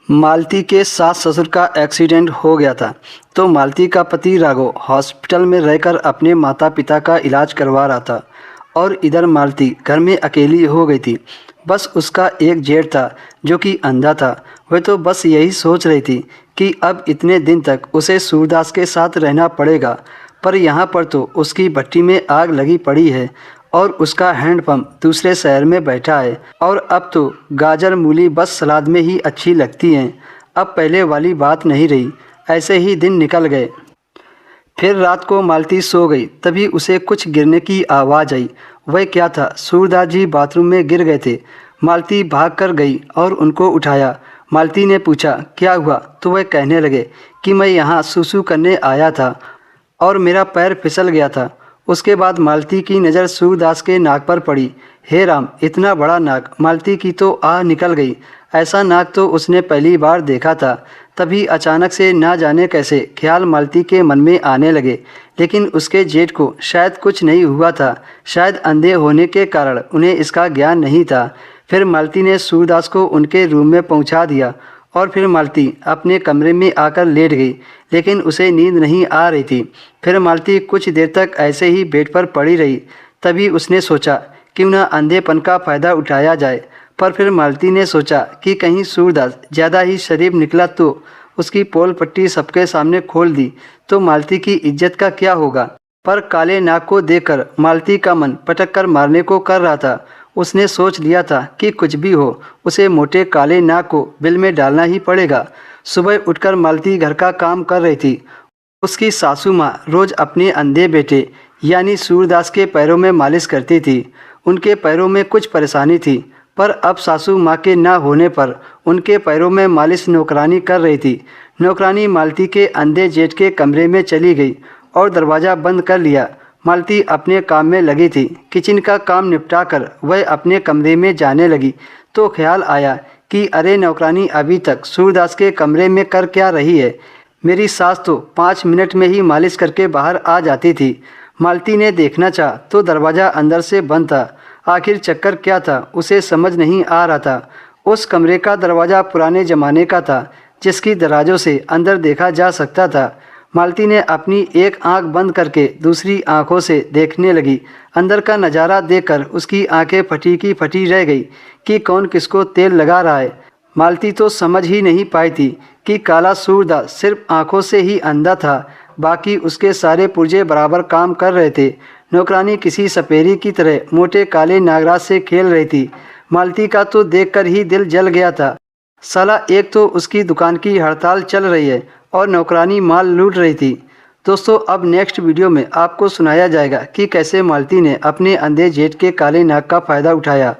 मालती के सास ससुर का एक्सीडेंट हो गया था तो मालती का पति राघव हॉस्पिटल में रहकर अपने माता पिता का इलाज करवा रहा था और इधर मालती घर में अकेली हो गई थी। बस उसका एक जेठ था जो कि अंधा था। वह तो बस यही सोच रही थी कि अब इतने दिन तक उसे सूरदास के साथ रहना पड़ेगा, पर यहाँ पर तो उसकी भट्टी में आग लगी पड़ी है और उसका हैंडपंप दूसरे शहर में बैठा है और अब तो गाजर मूली बस सलाद में ही अच्छी लगती हैं। अब पहले वाली बात नहीं रही। ऐसे ही दिन निकल गए। फिर रात को मालती सो गई, तभी उसे कुछ गिरने की आवाज़ आई। वह क्या था, सूरदास जी बाथरूम में गिर गए थे। मालती भाग कर गई और उनको उठाया। मालती ने पूछा क्या हुआ, तो वह कहने लगे कि मैं यहाँ सुसु करने आया था और मेरा पैर फिसल गया था। उसके बाद मालती की नज़र सूरदास के नाक पर पड़ी। हे राम, इतना बड़ा नाक! मालती की तो आह निकल गई। ऐसा नाक तो उसने पहली बार देखा था। तभी अचानक से ना जाने कैसे ख्याल मालती के मन में आने लगे, लेकिन उसके जेठ को शायद कुछ नहीं हुआ था। शायद अंधे होने के कारण उन्हें इसका ज्ञान नहीं था। फिर मालती ने सूरदास को उनके रूम में पहुंचा दिया और फिर मालती अपने कमरे में आकर लेट गई, लेकिन उसे नींद नहीं आ रही थी। फिर मालती कुछ देर तक ऐसे ही बेड पर पड़ी रही। तभी उसने सोचा क्यों ना अंधेपन का फ़ायदा उठाया जाए, पर फिर मालती ने सोचा कि कहीं सूरदास ज़्यादा ही शरीफ निकला तो उसकी पोल पट्टी सबके सामने खोल दी तो मालती की इज्जत का क्या होगा। पर काले नाग को देखकर मालती का मन पटक कर मारने को कर रहा था। उसने सोच लिया था कि कुछ भी हो उसे मोटे काले नाग को बिल में डालना ही पड़ेगा। सुबह उठकर मालती घर का काम कर रही थी। उसकी सासू माँ रोज अपने अंधे बेटे यानी सूरदास के पैरों में मालिश करती थी। उनके पैरों में कुछ परेशानी थी, पर अब सासू माँ के ना होने पर उनके पैरों में मालिश नौकरानी कर रही थी। नौकरानी मालती के अंधे जेठ के कमरे में चली गई और दरवाज़ा बंद कर लिया। मालती अपने काम में लगी थी। किचन का काम निपटाकर वह अपने कमरे में जाने लगी तो ख्याल आया कि अरे नौकरानी अभी तक सूरदास के कमरे में कर क्या रही है। मेरी सास तो 5 मिनट में ही मालिश करके बाहर आ जाती थी। मालती ने देखना चाहा तो दरवाज़ा अंदर से बंद था। आखिर चक्कर क्या था उसे समझ नहीं आ रहा था। उस कमरे का दरवाज़ा पुराने ज़माने का था, जिसकी दराजों से अंदर देखा जा सकता था। मालती ने अपनी एक आंख बंद करके दूसरी आंखों से देखने लगी। अंदर का नज़ारा देखकर उसकी आंखें फटी की फटी रह गई कि कौन किसको तेल लगा रहा है। मालती तो समझ ही नहीं पाई थी कि काला सूरदास सिर्फ आंखों से ही अंधा था, बाकी उसके सारे पुर्जे बराबर काम कर रहे थे। नौकरानी किसी सपेरी की तरह मोटे काले नागराज से खेल रही थी। मालती का तो देखकर ही दिल जल गया था। साला, एक तो उसकी दुकान की हड़ताल चल रही है और नौकरानी माल लूट रही थी। दोस्तों, अब नेक्स्ट वीडियो में आपको सुनाया जाएगा कि कैसे मालती ने अपने अंधे जेठ के काले नाग का फ़ायदा उठाया।